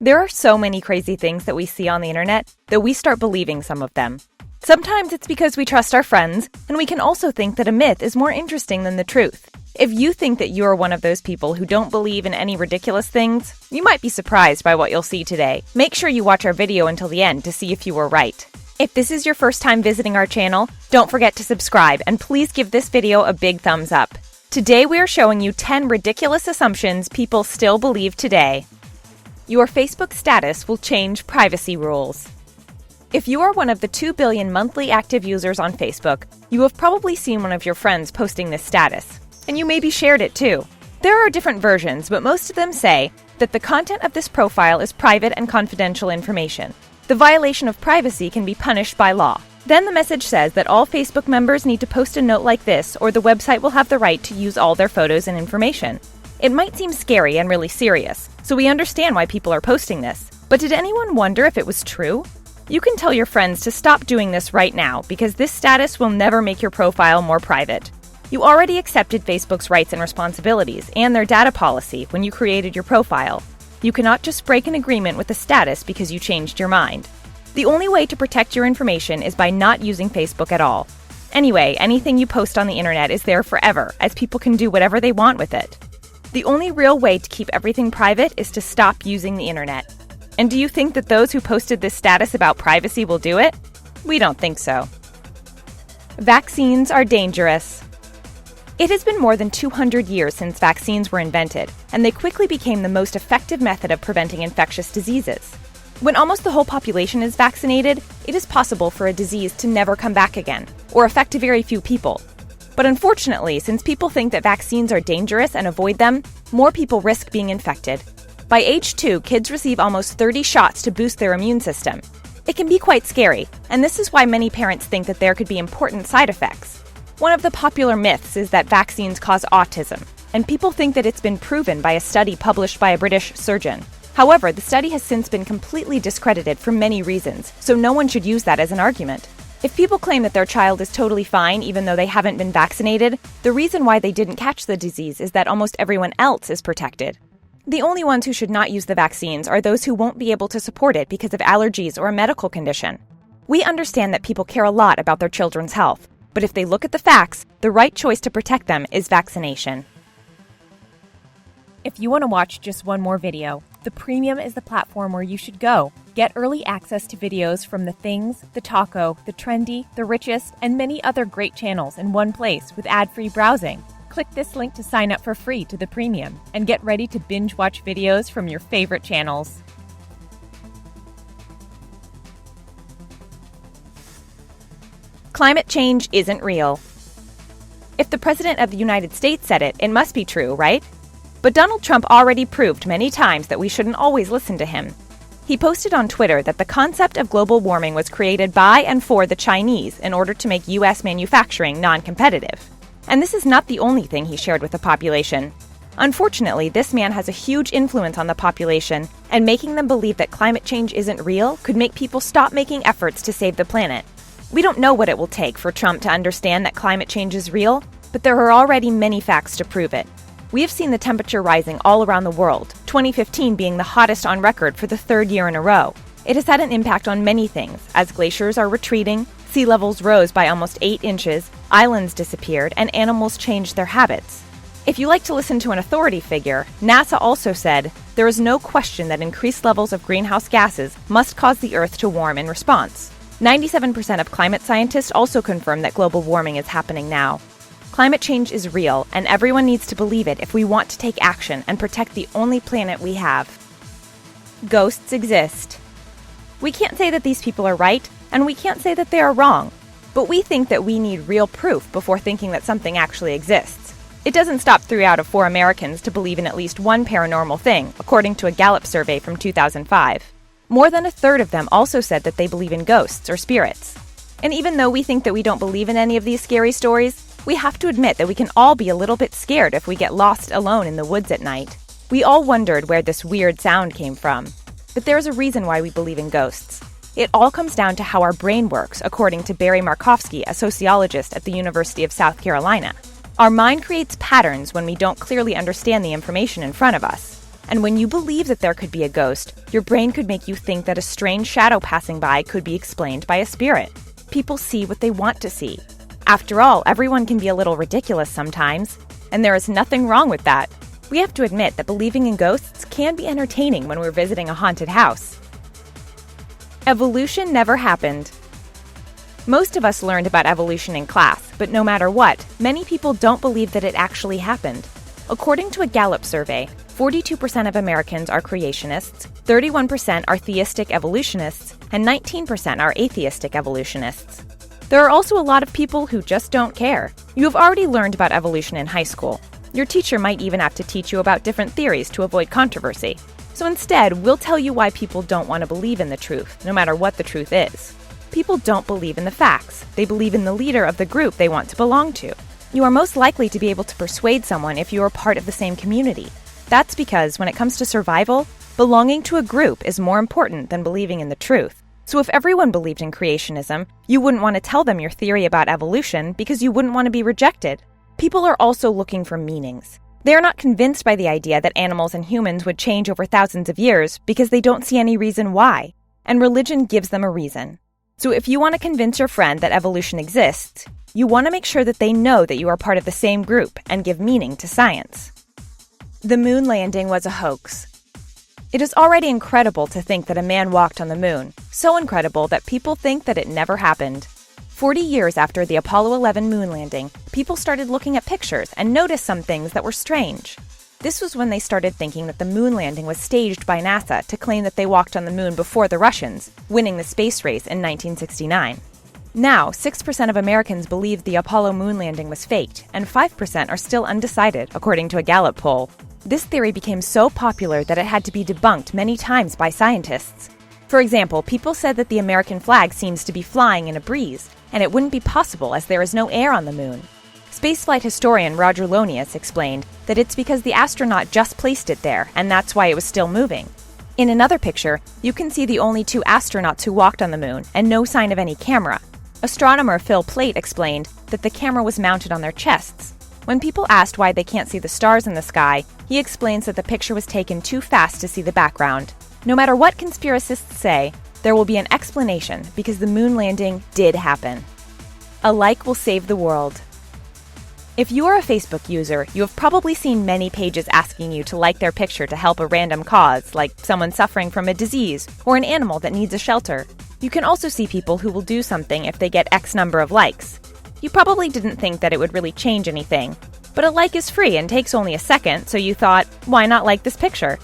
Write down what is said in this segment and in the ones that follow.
There are so many crazy things that we see on the internet that we start believing some of them. Sometimes it's because we trust our friends, and we can also think that a myth is more interesting than the truth. If you think that you're one of those people who don't believe in any ridiculous things, you might be surprised by what you'll see today. Make sure you watch our video until the end to see if you were right. If this is your first time visiting our channel, don't forget to subscribe, and please give this video a big thumbs up. Today we are showing you 10 ridiculous assumptions people still believe today. Your Facebook status will change privacy rules. If you are one of the 2 billion monthly active users on Facebook, you have probably seen one of your friends posting this status, and you maybe shared it too. There are different versions, but most of them say that the content of this profile is private and confidential information. The violation of privacy can be punished by law. Then the message says that all Facebook members need to post a note like this, or the website will have the right to use all their photos and information. It might seem scary and really serious, so we understand why people are posting this. But did anyone wonder if it was true? You can tell your friends to stop doing this right now, because this status will never make your profile more private. You already accepted Facebook's rights and responsibilities and their data policy when you created your profile. You cannot just break an agreement with the status because you changed your mind. The only way to protect your information is by not using Facebook at all. Anyway, anything you post on the internet is there forever, as people can do whatever they want with it. The only real way to keep everything private is to stop using the internet. And do you think that those who posted this status about privacy will do it? We don't think so. Vaccines are dangerous. It has been more than 200 years since vaccines were invented, and they quickly became the most effective method of preventing infectious diseases. When almost the whole population is vaccinated, it is possible for a disease to never come back again, or affect a very few people. But unfortunately, since people think that vaccines are dangerous and avoid them, more people risk being infected. By age 2, kids receive almost 30 shots to boost their immune system. It can be quite scary, and this is why many parents think that there could be important side effects. One of the popular myths is that vaccines cause autism, and people think that it's been proven by a study published by a British surgeon. However, the study has since been completely discredited for many reasons, so no one should use that as an argument. If people claim that their child is totally fine even though they haven't been vaccinated, the reason why they didn't catch the disease is that almost everyone else is protected. The only ones who should not use the vaccines are those who won't be able to support it because of allergies or a medical condition. We understand that people care a lot about their children's health, but if they look at the facts, the right choice to protect them is vaccination. If you want to watch just one more video, the Premium is the platform where you should go. Get early access to videos from The Things, The Taco, The Trendy, The Richest, and many other great channels in one place with ad-free browsing. Click this link to sign up for free to the Premium and get ready to binge watch videos from your favorite channels. Climate change isn't real. If the President of the United States said it, it must be true, right? But Donald Trump already proved many times that we shouldn't always listen to him. He posted on Twitter that the concept of global warming was created by and for the Chinese in order to make U.S. manufacturing non-competitive. And this is not the only thing he shared with the population. Unfortunately, this man has a huge influence on the population, and making them believe that climate change isn't real could make people stop making efforts to save the planet. We don't know what it will take for Trump to understand that climate change is real, but there are already many facts to prove it. We have seen the temperature rising all around the world, 2015 being the hottest on record for the third year in a row. It has had an impact on many things, as glaciers are retreating, sea levels rose by almost 8 inches, islands disappeared, and animals changed their habits. If you like to listen to an authority figure, NASA also said, there is no question that increased levels of greenhouse gases must cause the Earth to warm in response. 97% of climate scientists also confirm that global warming is happening now. Climate change is real, and everyone needs to believe it if we want to take action and protect the only planet we have. Ghosts exist. We can't say that these people are right, and we can't say that they are wrong, but we think that we need real proof before thinking that something actually exists. It doesn't stop 3 out of 4 Americans to believe in at least one paranormal thing, according to a Gallup survey from 2005. More than a third of them also said that they believe in ghosts or spirits. And even though we think that we don't believe in any of these scary stories, we have to admit that we can all be a little bit scared if we get lost alone in the woods at night. We all wondered where this weird sound came from. But there's a reason why we believe in ghosts. It all comes down to how our brain works, according to Barry Markowski, a sociologist at the University of South Carolina. Our mind creates patterns when we don't clearly understand the information in front of us. And when you believe that there could be a ghost, your brain could make you think that a strange shadow passing by could be explained by a spirit. People see what they want to see. After all, everyone can be a little ridiculous sometimes, and there is nothing wrong with that. We have to admit that believing in ghosts can be entertaining when we're visiting a haunted house. Evolution never happened. Most of us learned about evolution in class, but no matter what, many people don't believe that it actually happened. According to a Gallup survey, 42% of Americans are creationists, 31% are theistic evolutionists, and 19% are atheistic evolutionists. There are also a lot of people who just don't care. You have already learned about evolution in high school. Your teacher might even have to teach you about different theories to avoid controversy. So instead, we'll tell you why people don't want to believe in the truth, no matter what the truth is. People don't believe in the facts. They believe in the leader of the group they want to belong to. You are most likely to be able to persuade someone if you are part of the same community. That's because when it comes to survival, belonging to a group is more important than believing in the truth. So if everyone believed in creationism, you wouldn't want to tell them your theory about evolution because you wouldn't want to be rejected. People are also looking for meanings. They are not convinced by the idea that animals and humans would change over thousands of years because they don't see any reason why, and religion gives them a reason. So if you want to convince your friend that evolution exists, you want to make sure that they know that you are part of the same group and give meaning to science. The moon landing was a hoax. It is already incredible to think that a man walked on the moon, so incredible that people think that it never happened. 40 years after the Apollo 11 moon landing, people started looking at pictures and noticed some things that were strange. This was when they started thinking that the moon landing was staged by NASA to claim that they walked on the moon before the Russians, winning the space race in 1969. Now, 6% of Americans believe the Apollo moon landing was faked, and 5% are still undecided, according to a Gallup poll. This theory became so popular that it had to be debunked many times by scientists. For example, people said that the American flag seems to be flying in a breeze, and it wouldn't be possible as there is no air on the moon. Spaceflight historian Roger Lonius explained that it's because the astronaut just placed it there, and that's why it was still moving. In another picture, you can see the only 2 astronauts who walked on the moon, and no sign of any camera. Astronomer Phil Plait explained that the camera was mounted on their chests. When people asked why they can't see the stars in the sky, he explains that the picture was taken too fast to see the background. No matter what conspiracists say, there will be an explanation because the moon landing did happen. A like will save the world. If you are a Facebook user, you have probably seen many pages asking you to like their picture to help a random cause, like someone suffering from a disease or an animal that needs a shelter. You can also see people who will do something if they get X number of likes. You probably didn't think that it would really change anything, but a like is free and takes only a second, so you thought, why not like this picture?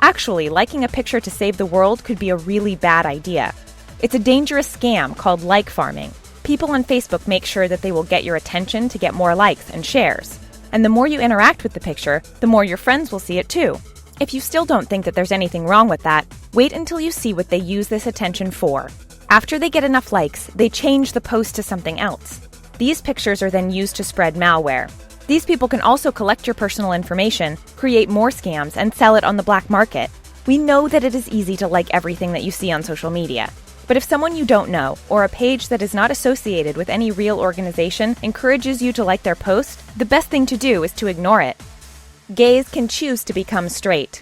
Actually, liking a picture to save the world could be a really bad idea. It's a dangerous scam called like farming. People on Facebook make sure that they will get your attention to get more likes and shares. And the more you interact with the picture, the more your friends will see it too. If you still don't think that there's anything wrong with that, wait until you see what they use this attention for. After they get enough likes, they change the post to something else. These pictures are then used to spread malware. These people can also collect your personal information, create more scams, and sell it on the black market. We know that it is easy to like everything that you see on social media. But if someone you don't know, or a page that is not associated with any real organization, encourages you to like their post, the best thing to do is to ignore it. Gays can choose to become straight.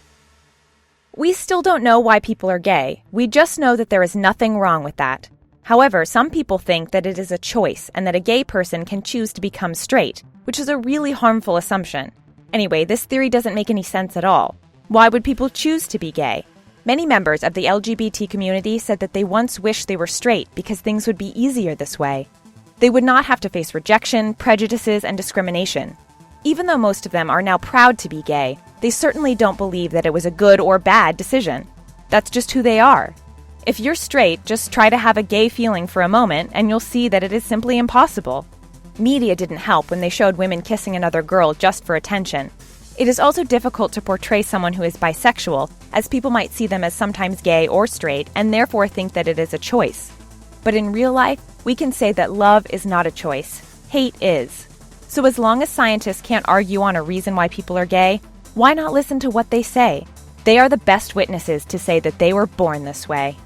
We still don't know why people are gay. We just know that there is nothing wrong with that. However, some people think that it is a choice and that a gay person can choose to become straight, which is a really harmful assumption. Anyway, this theory doesn't make any sense at all. Why would people choose to be gay? Many members of the LGBT community said that they once wished they were straight because things would be easier this way. They would not have to face rejection, prejudices, and discrimination. Even though most of them are now proud to be gay, they certainly don't believe that it was a good or bad decision. That's just who they are. If you're straight, just try to have a gay feeling for a moment and you'll see that it is simply impossible. Media didn't help when they showed women kissing another girl just for attention. It is also difficult to portray someone who is bisexual, as people might see them as sometimes gay or straight and therefore think that it is a choice. But in real life, we can say that love is not a choice. Hate is. So as long as scientists can't argue on a reason why people are gay, why not listen to what they say? They are the best witnesses to say that they were born this way.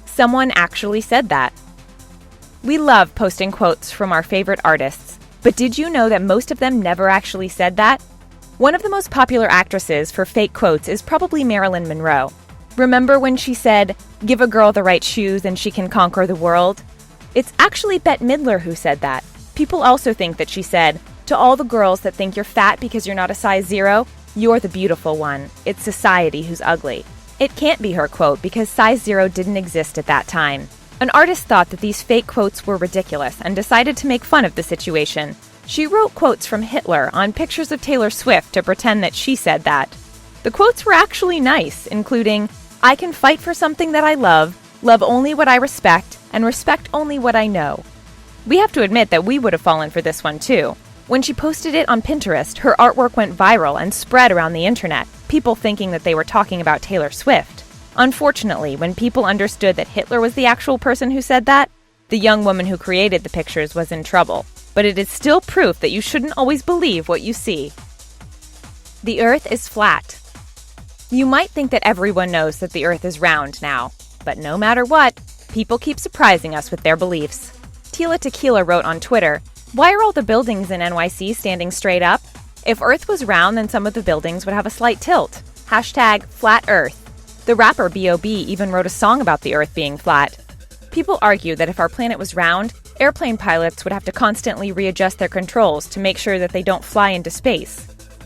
Someone actually said that. We love posting quotes from our favorite artists, but did you know that most of them never actually said that? One of the most popular actresses for fake quotes is probably Marilyn Monroe. Remember when she said, "Give a girl the right shoes and she can conquer the world"? It's actually Bette Midler who said that. People also think that she said, "To all the girls that think you're fat because you're not a size 0, you're the beautiful one. It's society who's ugly." It can't be her quote because size 0 didn't exist at that time. An artist thought that these fake quotes were ridiculous and decided to make fun of the situation. She wrote quotes from Hitler on pictures of Taylor Swift to pretend that she said that. The quotes were actually nice, including, "I can fight for something that I love only what I respect, and respect only what I know." We have to admit that we would have fallen for this one too. When she posted it on Pinterest, her artwork went viral and spread around the internet, people thinking that they were talking about Taylor Swift. Unfortunately, when people understood that Hitler was the actual person who said that, the young woman who created the pictures was in trouble. But it is still proof that you shouldn't always believe what you see. The Earth is flat. You might think that everyone knows that the Earth is round now, but no matter what, people keep surprising us with their beliefs. Tila Tequila wrote on Twitter, "Why are all the buildings in NYC standing straight up? If Earth was round, then some of the buildings would have a slight tilt. #FlatEarth. The rapper B.o.b. even wrote a song about the Earth being flat. People argue that if our planet was round, airplane pilots would have to constantly readjust their controls to make sure that they don't fly into space.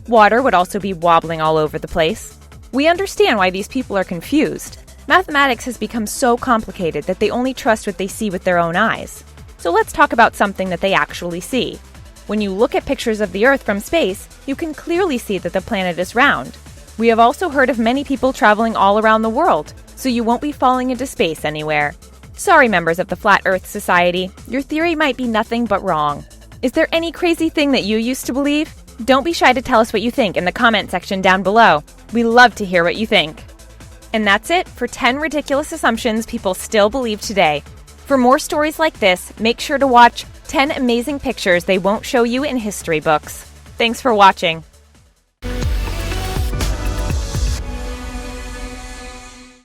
Water would also be wobbling all over the place. We understand why these people are confused. Mathematics has become so complicated that they only trust what they see with their own eyes. So let's talk about something that they actually see. When you look at pictures of the Earth from space, you can clearly see that the planet is round. We have also heard of many people traveling all around the world, so you won't be falling into space anywhere. Sorry, members of the Flat Earth Society, your theory might be nothing but wrong. Is there any crazy thing that you used to believe? Don't be shy to tell us what you think in the comment section down below. We love to hear what you think. And that's it for 10 ridiculous assumptions people still believe today. For more stories like this, make sure to watch 10 amazing pictures they won't show you in history books. Thanks for watching.